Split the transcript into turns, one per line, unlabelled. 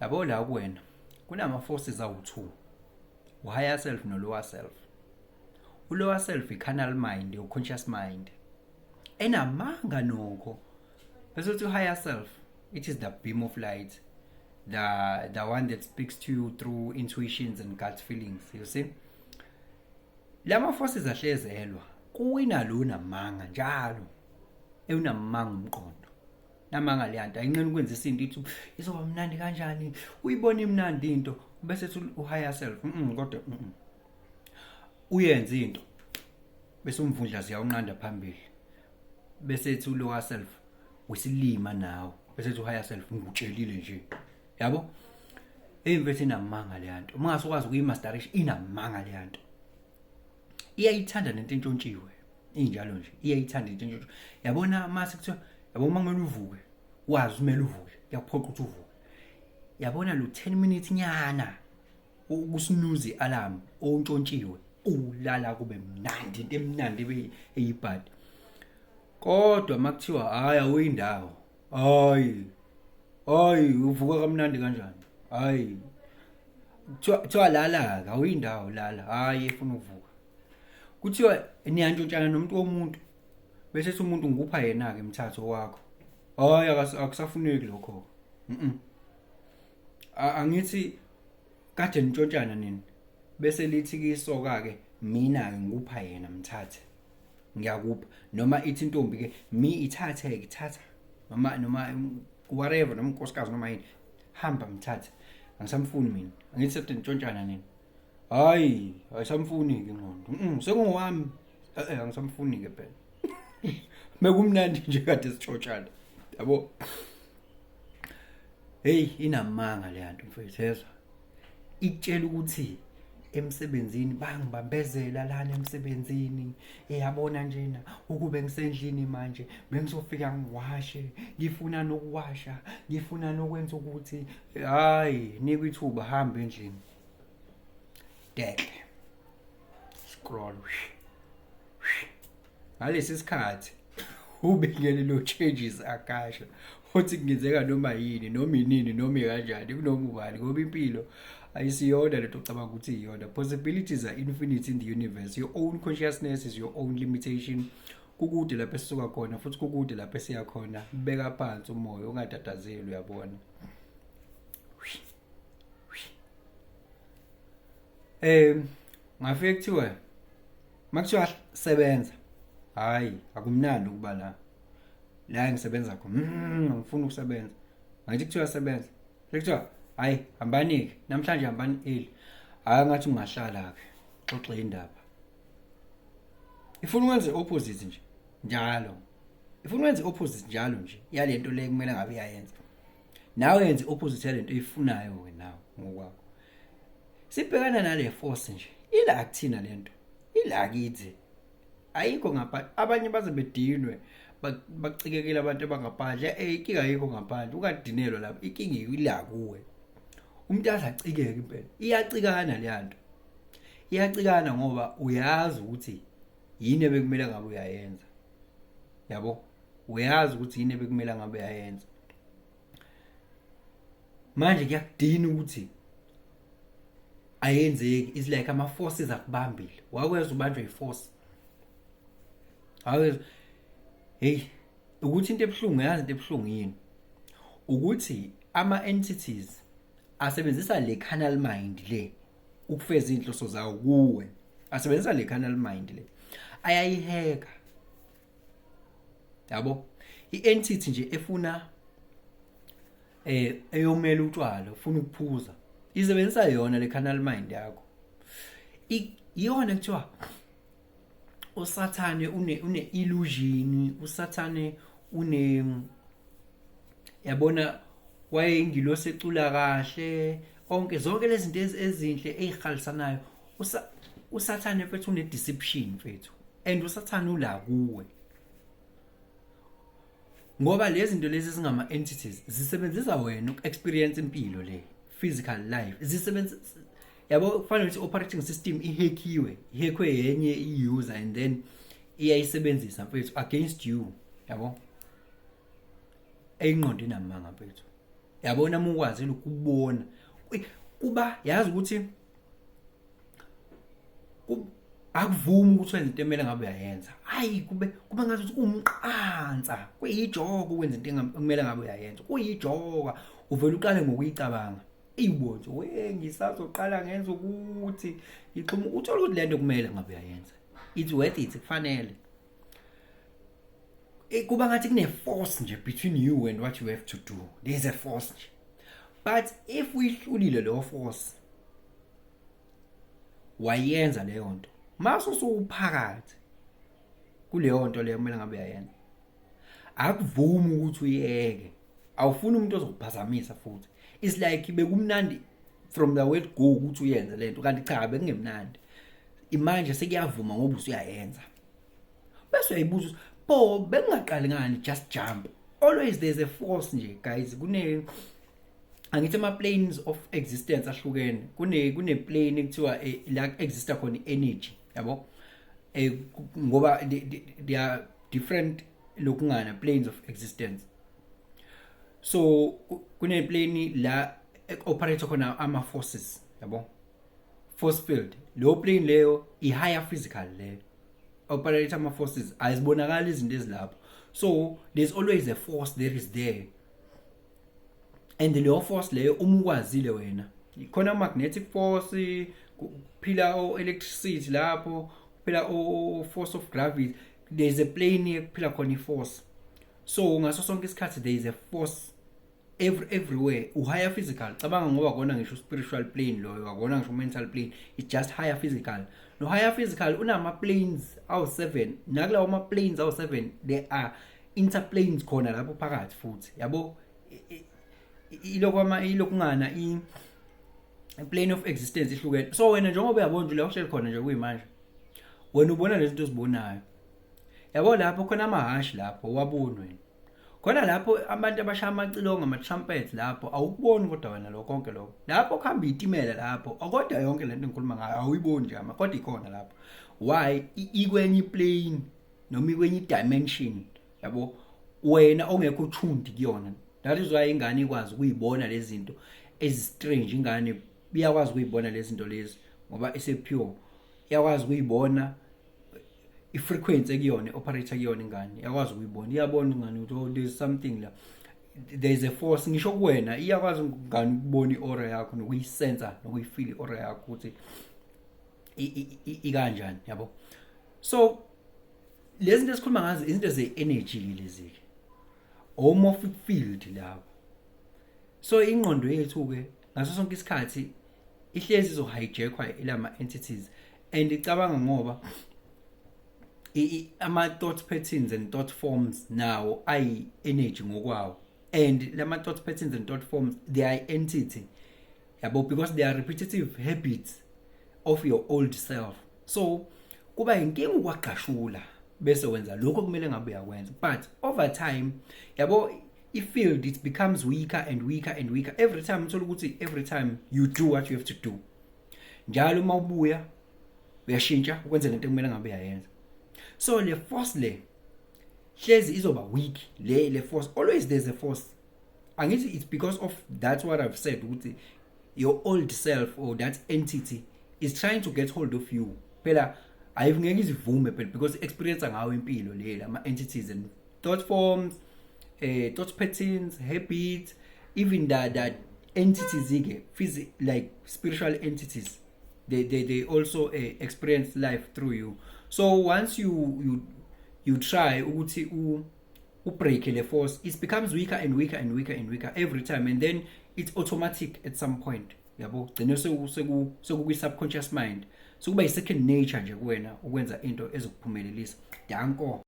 Yabo la kuwena kunama forces awu2, u-higher self no-lower self. U-lower self i-carnal mind, u-conscious mind. Enamanga nokho. Bese uthi u-higher self, it is the beam of light, the one that speaks to you through intuitions and gut feelings, you see. Lama forces ahlezelwa kuwina lo namanga njalo. Ewunamanga umqondo. Namanga leyanto ayinqeni ukwenza isinto ithi izoba mnandi kanjani, uyibona imnandi into bese ethi u-higher self kodwa uyenza into bese umvundla ziyawunqanda phambili bese ethi u-lower self wesilima nawo bese ethi u-higher self ngikutshelile nje, yabo. Imfethu inamanga leyanto uma ngasokwazi ukuyimasterisha, inamanga leyanto. Iyayithanda lento entshontshiwe injalo nje, iyayithanda into entshontshiwe. Yabona mase kuthiwa yabo uma kumele uvuke wazi umele uvuke, kuyakuphoqa ukuthi uvuke. Yabona lo 10 minutes nyana ukusinuzi alarm ontshontshiwe ulala kube mnandi, into emnandi eyibhadi. Kodwa makuthiwa hayi awuyindawo, hayi uvuka kamnandi kanjani, hayi kuthiwa lala ke awuyindawo, lala hayi efuna ukuvuka. Kuthiwa niyantshontshana nomuntu womuntu bese ethi umuntu ngikupha yena ke umthatho wakho, hayi akusafuneki lokho. Angithi kade ntshontshana nini bese lithi kisoka ke mina ke ngikupha yena mthathe, ngiyakupha. Noma ithi intombi ke mi ithathe ke thatha, noma whatever, noma unkosikazi noma yini, hamba mthathe, angisamfuni mina. Angithi sade ntshontshana nini, hayi ayisamfuni ke ngqondo, sengowami, angisamfuni ke phela. Mekumnandi nje kade sitshotshana, yabo. Hey, inamanga leyanto mfethu, yezwa. Itshela ukuthi emsebenzini bangibambezela lana emsebenzini, yabona njena ukube ngisendlini manje bengisofika ngiwashe, ngifuna nokuwasha, ngifuna nokwenza ukuthi hayi nika ithuba hamba endlini. Dekle scroll ngalesi sikhathi ubekele lo changes akasha uthi kungenzeka noma yini noma inini noma kanjani kunoma ubani, ngoba impilo ayisiyona lento ocabanga ukuthi iyona. Possibilities are infinite in the universe. Your own consciousness is your own limitation. Kukude lapho esisuka khona futhi kukude lapho esiya khona. Beka phansi umoya ungatatazeli, uyabona. Ngafike kuthiwa makuthiwa sebenza, hayi akumnandi ukuba la ngisebenza khona, ngifuna ukusebenza. Ngathi kuthiwa sebenza kuthiwa hayi hambani namhlanje, hambani eli, hayi ngathi ungahlala ke xoxa indaba. Ifuna ukwenza opposite nje njalo, ifuna ukwenza opposite njalo nje yalento le kumele ngabe iyayenza. Nawe yenze opposite yalento oyifunayo wena ngokwakho. Sibhekana nale force nje, ila kuthina lento, ila kithi ayikho ngaphandle. Abanye baze bedinwe bacikekile abantu abangaphandle, inkinga ayikho ngaphandle, ukadinelwa lapho, inkinga ila kuwe. Umuntu azacikeke impela, iyacikana leyanto, iyacikana ngoba uyazi ukuthi yini ebekumele ngabe uyayenza, yabo. Uyazi ukuthi yini ebekumele ngabe uyayenza. Manje kuyakudina ukuthi ayenzeki, is like ama forces akubambile. Wakweza ubanjwe iforce, aweza hey ukuthi into ebhlungu, yazi into ebhlungu yini, ukuthi ama entities asebenzisa le carnal mind le ukufeza inhloso zawo kuwe, asebenzisa le carnal mind le, ayayiheka, yabo. I-entity nje efuna eyomela utshwala, ufuna ukuphuza, isebenzisa yona le carnal mind yakho. Iyona kuthiwa usathane une illusion, usathane yabona wayengilose ecula kahle, onke zonke lezi zinto ezinhle ezihalisanayo. Usathane mfethu une deception mfethu, and usathane ula kuwe, ngoba lezi zinto lezi zingama entities zisebenzisa wena uku-experience impilo le physical life. Zisebenzisa, yabo, kufanele ukuthi operating system ihekwe yenye i-user and then iyayisebenzisa mfethu against you, yabo. Eyingqondo inamanga mfethu. yabona uma ukwazile ukubona kuba yazi ukuthi akuvumi ukuthi wenze into emele ngabe uyayenza. Hayi kube ngathi umqansa kuyijoko ukwenza into ekumele ngabe uyayenza, kuyijoka uvela uqale ngokuyicabanga. Ibonzo ngisazoqala ngenza ukuthi ixhuma uthola ukuthi lento kumele ngabe uyayenza, it's worth it, kufanele. Kuba ngathi kune force nje between you and what you have to do. There's a force nje, but if uyihlulile leyo force wayenza leyo nto, mase usuphakathi kuleyo nto leyo kumele ngabe uyayenza, akuvumi ukuthi uyeke. Awufuni umuntu ozokuphazamisa futhi. It's like bekumnandi from the word go ukuthi uyenze lento, kanti cha bekungemnandi. Imanje sekuyavuma ngoba usuyayenza. Bese uyayibuza bo bengaqali ngani, just jump. Always there's a force nje guys. Angithi ama planes of existence ahlukene. Kune plane ekuthiwa la exista khona energy, yabo? Ngoba they are different lokungana planes of existence. So kune plane la operate khona ama forces, yabo? Force field. Lo plane leyo I higher physical leyo. Operate ama forces azibonakala izinto ezilapho. So there's always a force that is there. And leyo force leyo uma ukwazile wena, khona magnetic force, kuphila o electricity lapho, kuphila o force of gravity. There's a plane ekuphila khona iforce. So ngaso sonke isikhathi there is a force everywhere. Higher physical, cabanga ngoba kona ngisho spiritual plane loyo, akona ngisho mental plane, it's just higher physical. No higher physical unama planes awu7, nakulawo ama planes awu7 there are interplanes khona lapho phakathi futhi, yabo? Ilokungana plane of existence ihlukene. So wena njengoba uyabona nje la uhleli khona nje kuyimanje, wena ubona lezinto ozibonayo, yabo? Lapho khona amahashi lapho wabona wena, khona lapho abantu abashaya amacilongo ama-trumpet lapho awukuboni kodwa wena lo konke lokho. Lapho kuhamba itimela lapho kodwa yonke lento engikhuluma ngayo awuyiboni nje kodwa ikhona lapho. Why? Ikwenye plane noma ikwenye dimension, yabo? Wena ongekho uchundi kuyona. That is why ingane ikwazi ukuyibona lezi zinto ezi-strange. Ingane iyakwazi ukuyibona lezi zinto lezi ngoba ise-pure, iyakwazi ukuyibona i-frequency ekuyona, operator kuyona ingane iyakwazi ukuyibona. Iyabona ingane ukuthi there's something la, there's a force. Ngisho kuwena iyakwazi ingane ukubona i-aura yakho nokuyisensa nokuyifeel i-aura yakho ukuthi ikanjani, yabo? So lezi zinto esikhuluma ngazo izinto ze-energy lezi, homomorphic field lapho. So ingqondo yethu ke ngaso sonke isikhathi ihlezi izohijackwa ilama entities, and icabanga ngoba ama thought patterns and thought forms now ayi energy ngokwawo, and lama thought patterns and thought forms they are entity, yabo? Because they are repetitive habits of your old self. So kuba inkinga ukwaqashula bese wenza lokho kumele ngabe uyakwenza, but over time, yabo, i-field it becomes weaker and weaker and weaker every time. Uthola ukuthi every time you do what you have to do, njalo uma ubuya uyashintsha ukwenza lento kumele ngabe uyayenza. So le force le hlezi izoba weak. Le force, always there's a force. Angithi it's because of that's what I've said ukuthi your old self or that entity is trying to get hold of you. Phela ayivungeke izivume phela because experience ngawo impilo le ama entities and thought forms, thought patterns, habits, even that entities like spiritual entities, they also experience life through you. So once you try ukuthi break the force, it becomes weaker and weaker and weaker and weaker every time, and then it's automatic at some point, yabo? Gcina sekuyi subconscious mind, so kuba yi second nature nje kuwena ukwenza into ezokuphumelelisa. Danko.